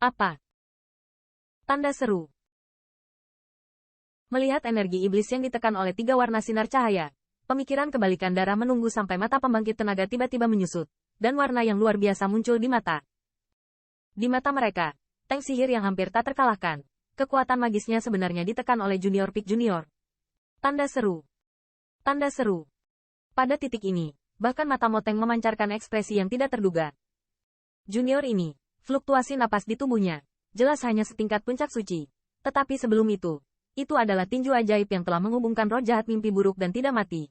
Apa? Tanda seru. Melihat energi iblis yang ditekan oleh 3 warna sinar cahaya, pemikiran kebalikan darah menunggu sampai mata pembangkit tenaga tiba-tiba menyusut, dan warna yang luar biasa muncul di mata. Di mata mereka, tank sihir yang hampir tak terkalahkan. Kekuatan magisnya sebenarnya ditekan oleh Junior Peak Junior. Tanda seru. Tanda seru. Pada titik ini, bahkan mata Moteng memancarkan ekspresi yang tidak terduga. Junior ini, fluktuasi napas di tubuhnya, jelas hanya setingkat puncak suci. Tetapi sebelum itu adalah tinju ajaib yang telah menghubungkan roh jahat mimpi buruk dan tidak mati.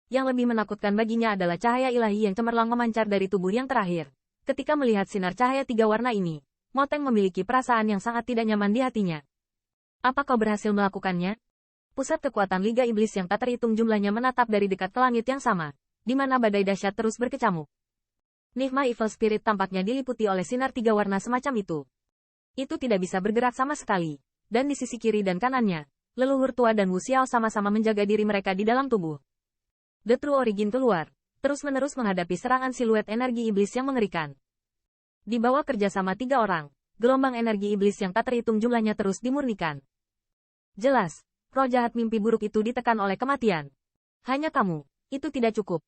Yang lebih menakutkan baginya adalah cahaya ilahi yang cemerlang memancar dari tubuh yang terakhir. Ketika melihat sinar cahaya 3 warna ini, Moteng memiliki perasaan yang sangat tidak nyaman di hatinya. Apa kau berhasil melakukannya? Pusat kekuatan Liga Iblis yang tak terhitung jumlahnya menatap dari dekat ke langit yang sama, di mana badai dahsyat terus berkecamuk. Nigma Evil Spirit tampaknya diliputi oleh sinar 3 warna semacam itu. Itu tidak bisa bergerak sama sekali, dan di sisi kiri dan kanannya, leluhur tua dan Wu Xiao sama-sama menjaga diri mereka di dalam tubuh. The True Origin keluar, terus-menerus menghadapi serangan siluet energi iblis yang mengerikan. Di bawah kerjasama 3 orang, gelombang energi iblis yang tak terhitung jumlahnya terus dimurnikan. Jelas, roh jahat mimpi buruk itu ditekan oleh kematian. Hanya kamu, itu tidak cukup.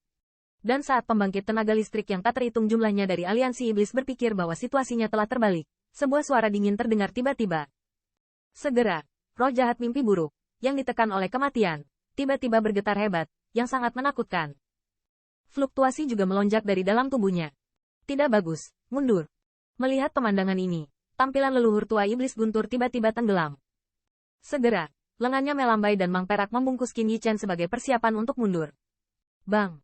Dan saat pembangkit tenaga listrik yang tak terhitung jumlahnya dari aliansi iblis berpikir bahwa situasinya telah terbalik, sebuah suara dingin terdengar tiba-tiba. Segera, roh jahat mimpi buruk, yang ditekan oleh kematian, tiba-tiba bergetar hebat, yang sangat menakutkan. Fluktuasi juga melonjak dari dalam tubuhnya. Tidak bagus, mundur. Melihat pemandangan ini, tampilan leluhur tua iblis guntur tiba-tiba tenggelam. Segera, lengannya melambai dan Mang Perak membungkus Qin Yichen sebagai persiapan untuk mundur. Bang!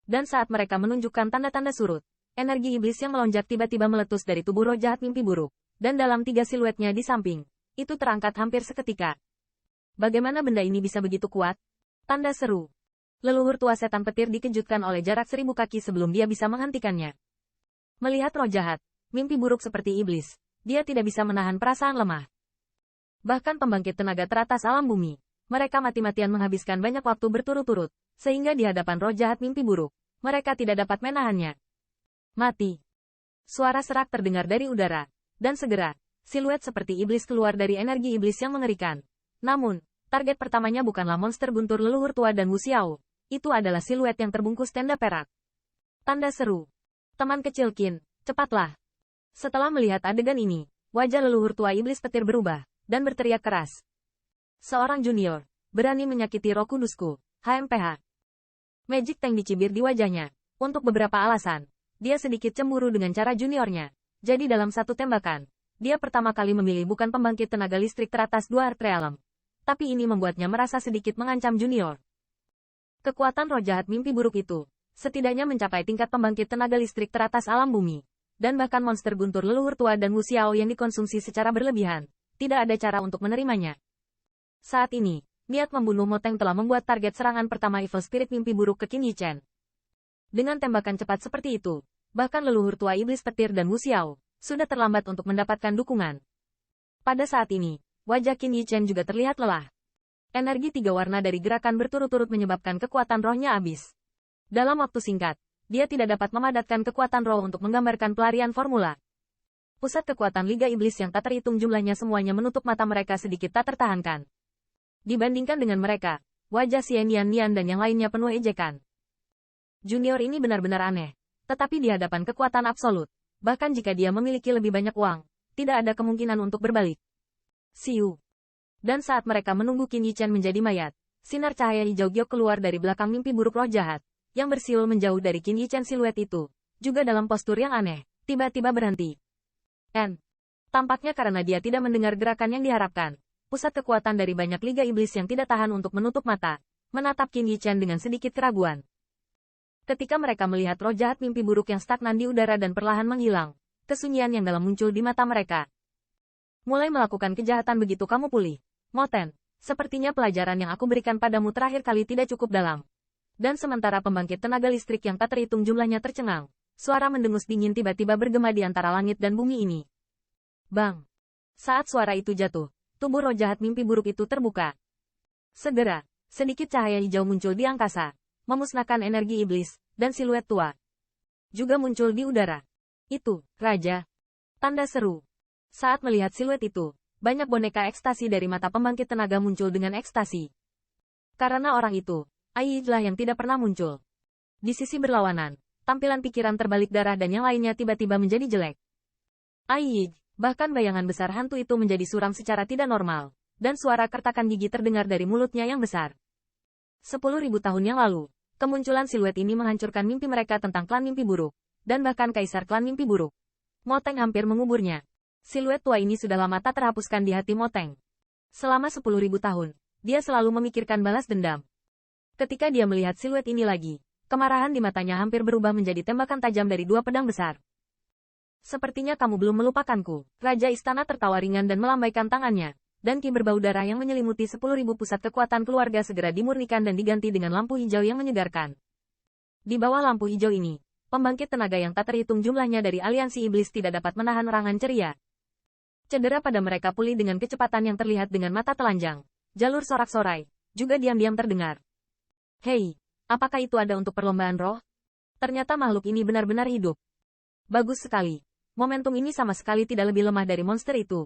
Dan saat mereka menunjukkan tanda-tanda surut, energi iblis yang melonjak tiba-tiba meletus dari tubuh roh jahat mimpi buruk, dan dalam 3 siluetnya di samping, itu terangkat hampir seketika. Bagaimana benda ini bisa begitu kuat? Tanda seru. Leluhur tua setan petir dikejutkan oleh jarak 1000 kaki sebelum dia bisa menghentikannya. Melihat roh jahat, mimpi buruk seperti iblis, dia tidak bisa menahan perasaan lemah. Bahkan pembangkit tenaga teratas alam bumi, mereka mati-matian menghabiskan banyak waktu berturut-turut, sehingga di hadapan roh jahat mimpi buruk, mereka tidak dapat menahannya. Mati. Suara serak terdengar dari udara, dan segera, siluet seperti iblis keluar dari energi iblis yang mengerikan. Namun, target pertamanya bukanlah monster guntur leluhur tua dan Wu Xiao, itu adalah siluet yang terbungkus tenda perak. Tanda seru. Teman kecil Qin, cepatlah. Setelah melihat adegan ini, wajah leluhur tua iblis petir berubah, dan berteriak keras. Seorang junior, berani menyakiti roh kudusku, HMPH. Magic Tank dicibir di wajahnya. Untuk beberapa alasan, dia sedikit cemburu dengan cara juniornya. Jadi dalam satu tembakan, dia pertama kali memilih bukan pembangkit tenaga listrik teratas 2 Heart Realm. Tapi ini membuatnya merasa sedikit mengancam junior. Kekuatan roh jahat mimpi buruk itu setidaknya mencapai tingkat pembangkit tenaga listrik teratas alam bumi. Dan bahkan monster guntur leluhur tua dan Wu Xiao yang dikonsumsi secara berlebihan, tidak ada cara untuk menerimanya. Saat ini, niat membunuh Moteng telah membuat target serangan pertama Evil Spirit mimpi buruk ke Qin Yichen. Dengan tembakan cepat seperti itu, bahkan leluhur tua iblis petir dan Wu Xiao sudah terlambat untuk mendapatkan dukungan. Pada saat ini, wajah Qin Yichen juga terlihat lelah. Energi 3 warna dari gerakan berturut-turut menyebabkan kekuatan rohnya habis. Dalam waktu singkat, dia tidak dapat memadatkan kekuatan roh untuk menggambarkan pelarian formula. Pusat kekuatan Liga Iblis yang tak terhitung jumlahnya semuanya menutup mata mereka sedikit tak tertahankan. Dibandingkan dengan mereka, wajah Xian Nian dan yang lainnya penuh ejekan. Junior ini benar-benar aneh, tetapi di hadapan kekuatan absolut, bahkan jika dia memiliki lebih banyak uang, tidak ada kemungkinan untuk berbalik. Siu. Dan saat mereka menunggu Qin Yichen menjadi mayat, sinar cahaya hijau giok keluar dari belakang mimpi buruk roh jahat, yang bersiul menjauh dari Qin Yichen. Siluet itu, juga dalam postur yang aneh, tiba-tiba berhenti. Tampaknya karena dia tidak mendengar gerakan yang diharapkan, pusat kekuatan dari banyak Liga Iblis yang tidak tahan untuk menutup mata, menatap Qin Yichen dengan sedikit keraguan. Ketika mereka melihat roh jahat mimpi buruk yang stagnan di udara dan perlahan menghilang, kesunyian yang dalam muncul di mata mereka. Mulai melakukan kejahatan begitu kamu pulih, Moten, sepertinya pelajaran yang aku berikan padamu terakhir kali tidak cukup dalam. Dan sementara pembangkit tenaga listrik yang tak terhitung jumlahnya tercengang, suara mendengus dingin tiba-tiba bergema di antara langit dan bumi ini. Bang! Saat suara itu jatuh, tubuh roh jahat mimpi buruk itu terbuka. Segera, sedikit cahaya hijau muncul di angkasa, memusnahkan energi iblis, dan siluet tua juga muncul di udara. Itu, Raja. Tanda seru. Saat melihat siluet itu, banyak boneka ekstasi dari mata pembangkit tenaga muncul dengan ekstasi. Karena orang itu, Ai Yi lah yang tidak pernah muncul. Di sisi berlawanan, tampilan pikiran terbalik darah dan yang lainnya tiba-tiba menjadi jelek. Ai Yi, bahkan bayangan besar hantu itu menjadi suram secara tidak normal, dan suara kertakan gigi terdengar dari mulutnya yang besar. 10.000 tahun yang lalu, kemunculan siluet ini menghancurkan mimpi mereka tentang klan mimpi buruk, dan bahkan kaisar klan mimpi buruk. Moteng hampir menguburnya. Siluet tua ini sudah lama tak terhapuskan di hati Moteng. Selama 10.000 tahun, dia selalu memikirkan balas dendam. Ketika dia melihat siluet ini lagi, kemarahan di matanya hampir berubah menjadi tembakan tajam dari dua pedang besar. Sepertinya kamu belum melupakanku. Raja istana tertawa ringan dan melambaikan tangannya, dan ki berbau darah yang menyelimuti 10.000 pusat kekuatan keluarga segera dimurnikan dan diganti dengan lampu hijau yang menyegarkan. Di bawah lampu hijau ini, pembangkit tenaga yang tak terhitung jumlahnya dari aliansi iblis tidak dapat menahan erangan ceria. Cedera pada mereka pulih dengan kecepatan yang terlihat dengan mata telanjang. Jalur sorak-sorai juga diam-diam terdengar. Hei, apakah itu ada untuk perlombaan roh? Ternyata makhluk ini benar-benar hidup. Bagus sekali. Momentum ini sama sekali tidak lebih lemah dari monster itu.